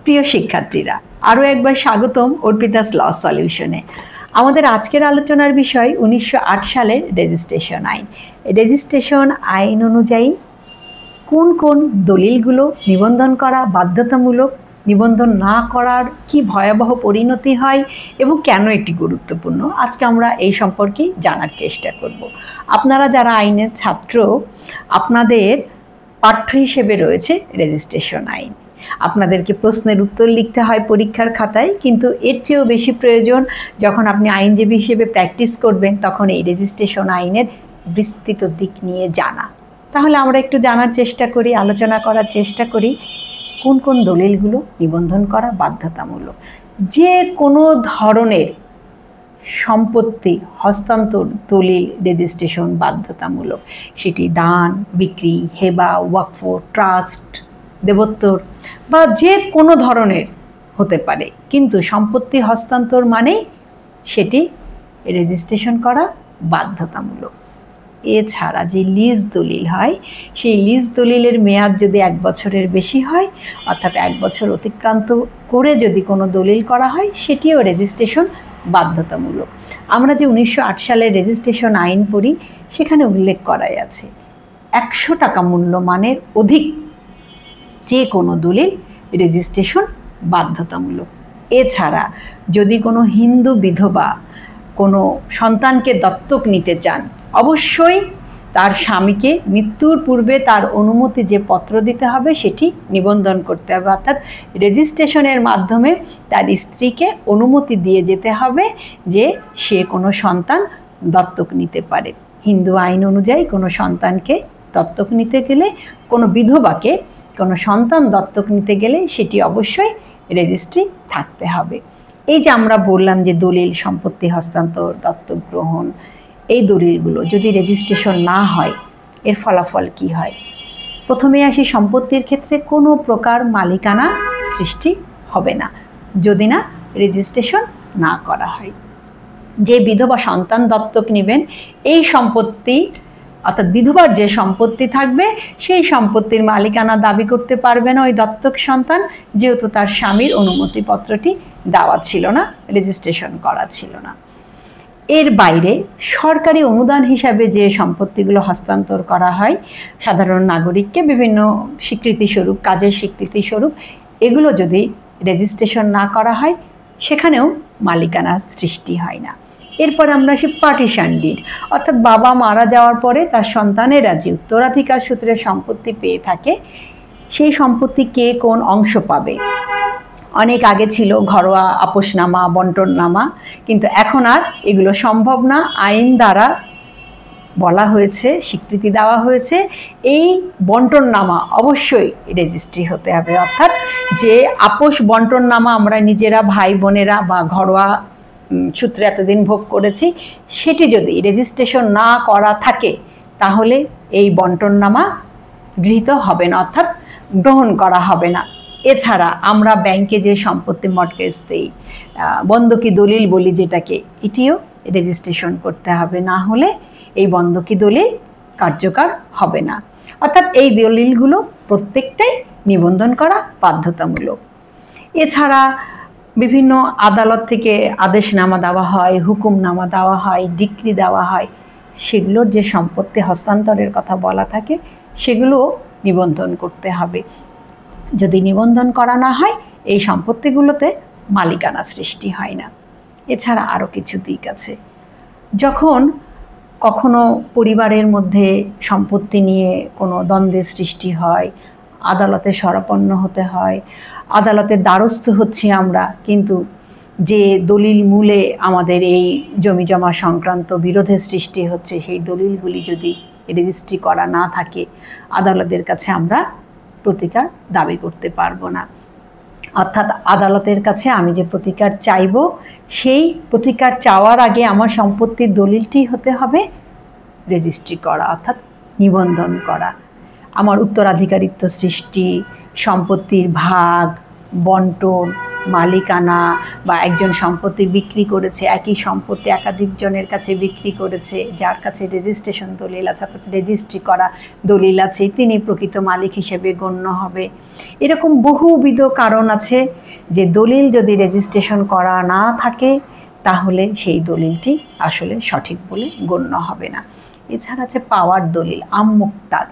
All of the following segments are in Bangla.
প্রিয় শিক্ষার্থীরা, আরও একবার স্বাগতম অর্পিতাস ল সলিউশনে। আমাদের আজকের আলোচনার বিষয় 1908 সালের রেজিস্ট্রেশন আইন। রেজিস্ট্রেশন আইন অনুযায়ী কোন কোন দলিলগুলো নিবন্ধন করা বাধ্যতামূলক, নিবন্ধন না করার কি ভয়াবহ পরিণতি হয় এবং কেন এটি গুরুত্বপূর্ণ, আজকে আমরা এই সম্পর্কে জানার চেষ্টা করব। আপনারা যারা আইনের ছাত্র, আপনাদের পাঠ্য হিসেবে রয়েছে রেজিস্ট্রেশন আইন। আপনাদেরকে প্রশ্নের উত্তর লিখতে হয় পরীক্ষার খাতায়, কিন্তু এর চেয়েও বেশি প্রয়োজন যখন আপনি আইনজীবী হিসেবে প্র্যাকটিস করবেন, তখন এই রেজিস্ট্রেশন আইনের বিস্তৃত দিক নিয়ে জানা। তাহলে আমরা একটু জানার চেষ্টা করি, আলোচনা করার চেষ্টা করি কোন কোন দলিলগুলো নিবন্ধন করা বাধ্যতামূলক। যে কোনো ধরনের সম্পত্তি হস্তান্তর দলিল রেজিস্ট্রেশন বাধ্যতামূলক, সেটি দান, বিক্রি, হেবা, ওয়াকফ, ট্রাস্ট, দেবোত্তর বা যে কোনো ধরনের হতে পারে, কিন্তু সম্পত্তি হস্তান্তর মানেই সেটি রেজিস্ট্রেশন করা বাধ্যতামূলক। এছাড়া যে লিজ দলিল হয়, সেই লিজ দলিলের মেয়াদ যদি 1 বছরের বেশি হয়, অর্থাৎ 1 বছর অতিক্রান্ত করে যদি কোনো দলিল করা হয়, সেটিও রেজিস্ট্রেশন বাধ্যতামূলক। আমরা যে 1908 সালের রেজিস্ট্রেশন আইন পড়ি, সেখানে উল্লেখ করাই আছে 100 টাকা মূল্যমানের অধিক যে কোনো দলিল রেজিস্ট্রেশন বাধ্যতামূলক। এছাড়া যদি কোনো হিন্দু বিধবা কোনো সন্তানকে দত্তক নিতে চান, অবশ্যই তার স্বামীকে মৃত্যুর পূর্বে তার অনুমতি যে পত্র দিতে হবে সেটি নিবন্ধন করতে হবে, অর্থাৎ রেজিস্ট্রেশনের মাধ্যমে তার স্ত্রীকে অনুমতি দিয়ে যেতে হবে যে সে কোনো সন্তান দত্তক নিতে পারে। হিন্দু আইন অনুযায়ী কোনো সন্তানকে দত্তক নিতে গেলে, কোনো বিধবাকে কোনো সন্তান দত্তক নিতে গেলে সেটি অবশ্যই রেজিস্ট্রি থাকতে হবে। এই যে আমরা বললাম যে দলিল, সম্পত্তি হস্তান্তর, দত্তক গ্রহণ, এই দলিলগুলো যদি রেজিস্ট্রেশন না হয়, এর ফলাফল কি হয়? প্রথমে আসি, সম্পত্তির ক্ষেত্রে কোনো প্রকার মালিকানা সৃষ্টি হবে না যদি না রেজিস্ট্রেশন না করা হয়। যে বিধবা সন্তান দত্তক নেবেন, এই সম্পত্তি অর্থাৎ বিধবার যে সম্পত্তি থাকবে, সেই সম্পত্তির মালিকানা দাবি করতে পারবে না ওই দত্তক সন্তান, যেহেতু তার স্বামীর অনুমতিপত্রটি দেওয়া ছিল না, রেজিস্ট্রেশন করা ছিল না। এর বাইরে সরকারি অনুদান হিসাবে যে সম্পত্তিগুলো হস্তান্তর করা হয় সাধারণ নাগরিককে বিভিন্ন স্বীকৃতিস্বরূপ, কাজের স্বীকৃতিস্বরূপ, এগুলো যদি রেজিস্ট্রেশন না করা হয়, সেখানেও মালিকানা সৃষ্টি হয় না। এরপর আমরা আসি পার্টিশন ডিড, অর্থাৎ বাবা মারা যাওয়ার পরে তার সন্তানেরা যে উত্তরাধিকার সূত্রে সম্পত্তি পেয়ে থাকে, সেই সম্পত্তি কে কোন অংশ পাবে। অনেক আগে ছিল ঘরোয়া আপোষনামা, বন্টননামা, কিন্তু এখন আর এগুলো সম্ভব না। আইন দ্বারা বলা হয়েছে, স্বীকৃতি দেওয়া হয়েছে, এই বন্টননামা অবশ্যই রেজিস্ট্রি হতে হবে। অর্থাৎ যে আপোষ বন্টননামা আমরা নিজেরা ভাই বোনেরা বা ঘরোয়া সূত্রে এতদিন ভোগ করেছি, সেটি যদি রেজিস্ট্রেশন না করা থাকে, তাহলে এই বন্টননামা গৃহীত হবে না, অর্থাৎ গ্রহণ করা হবে না। এছাড়া আমরা ব্যাংকে যে সম্পত্তি মর্টগেজ দেই, বন্ধকি দলিল বলি যেটাকে, এটিও রেজিস্ট্রেশন করতে হবে, না হলে এই বন্ধকি দলিল কার্যকর হবে না। অর্থাৎ এই দলিলগুলো প্রত্যেকটাই নিবন্ধন করা বাধ্যতামূলক। এছাড়া বিভিন্ন আদালত থেকে আদেশনামা দেওয়া হয়, হুকুমনামা দেওয়া হয়, ডিক্রি দেওয়া হয়, সেগুলোর যে সম্পত্তি হস্তান্তরের কথা বলা থাকে, সেগুলোও নিবন্ধন করতে হবে। যদি নিবন্ধন করা না হয়, এই সম্পত্তিগুলোতে মালিকানা সৃষ্টি হয় না। এছাড়া আরও কিছু দিক আছে। যখন কখনো পরিবারের মধ্যে সম্পত্তি নিয়ে কোনো দ্বন্দ্বের সৃষ্টি হয়, আদালতে শরণাপন্ন হতে হয়, আদালতের দ্বারস্থ হচ্ছি আমরা, কিন্তু যে দলিল মূলে আমাদের এই জমিজমা সংক্রান্ত বিরোধের সৃষ্টি হচ্ছে, সেই দলিলগুলি যদি রেজিস্ট্রি করা না থাকে, আদালতের কাছে আমরা প্রতিকার দাবি করতে পারবো না। অর্থাৎ আদালতের কাছে আমি যে প্রতিকার চাইব, সেই প্রতিকার চাওয়ার আগে আমার সম্পত্তির দলিলটি হতে হবে রেজিস্ট্রি করা, অর্থাৎ নিবন্ধন করা। আমার উত্তরাধিকারিত্ব সৃষ্টি, সম্পত্তির ভাগ, বন্টন, মালিকানা বা একজন সম্পত্তি বিক্রি করেছে, একই সম্পত্তি একাধিকজনের কাছে বিক্রি করেছে, যার কাছে রেজিস্ট্রেশন দলিল আছে অর্থাৎ রেজিস্ট্রি করা দলিল আছে, তিনি প্রকৃত মালিক হিসেবে গণ্য হবে। এরকম বহুবিধ কারণ আছে যে দলিল যদি রেজিস্ট্রেশন করা না থাকে তাহলে সেই দলিলটি আসলে সঠিক বলে গণ্য হবে না। এছাড়া আছে পাওয়ার দলিল, আমমুক্তার।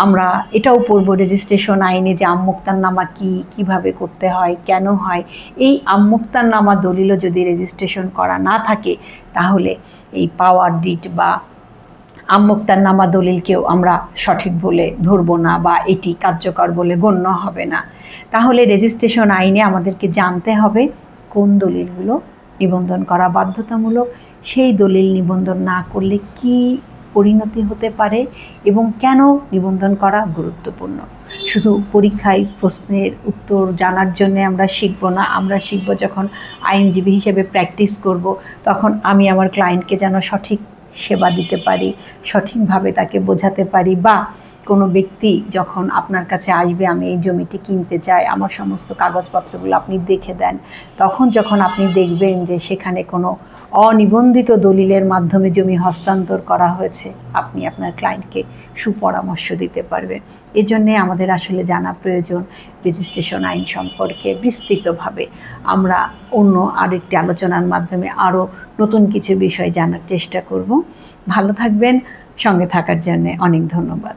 আমরা এটাও পড়ব রেজিস্ট্রেশন আইনে যে আমমুক্তারনামা কী, কীভাবে করতে হয়, কেন হয়। এই আমমুক্তারনামা দলিলও যদি রেজিস্ট্রেশন করা না থাকে তাহলে এই পাওয়ার ডিড বা আমমুক্তারনামা দলিলকেও আমরা সঠিক বলে ধরব না বা এটি কার্যকর বলে গণ্য হবে না। তাহলে রেজিস্ট্রেশন আইনে আমাদেরকে জানতে হবে কোন দলিলগুলো নিবন্ধন করা বাধ্যতামূলক, সেই দলিল নিবন্ধন না করলে কি পরিণতি হতে পারে এবং কেন নিবন্ধন করা গুরুত্বপূর্ণ। শুধু পরীক্ষায় প্রশ্নের উত্তর জানার জন্য আমরা শিখব না, আমরা শিখব যখন আইনজীবী হিসেবে প্র্যাকটিস করব, তখন আমি আমার ক্লায়েন্টকে যেন সঠিক সেবা দিতে পারি, সঠিকভাবে তাকে বোঝাতে পারি। বা কোনো ব্যক্তি যখন আপনার কাছে আসবে, আমি এই জমিটি কিনতে চাই, আমার সমস্ত কাগজপত্রগুলো আপনি দেখে দেন, তখন যখন আপনি দেখবেন যে সেখানে কোনো অনিবন্ধিত দলিলের মাধ্যমে জমি হস্তান্তর করা হয়েছে, আপনি আপনার ক্লায়েন্টকে সুপরামর্শ দিতে পারবেন। এজন্যে আমাদের আসলে জানা প্রয়োজন রেজিস্ট্রেশন আইন সম্পর্কে বিস্তৃতভাবে। আমরা অন্য আরেকটি আলোচনার মাধ্যমে আরও নতুন কিছু বিষয় জানার চেষ্টা করব। ভালো থাকবেন, সঙ্গে থাকার জন্য অনেক ধন্যবাদ।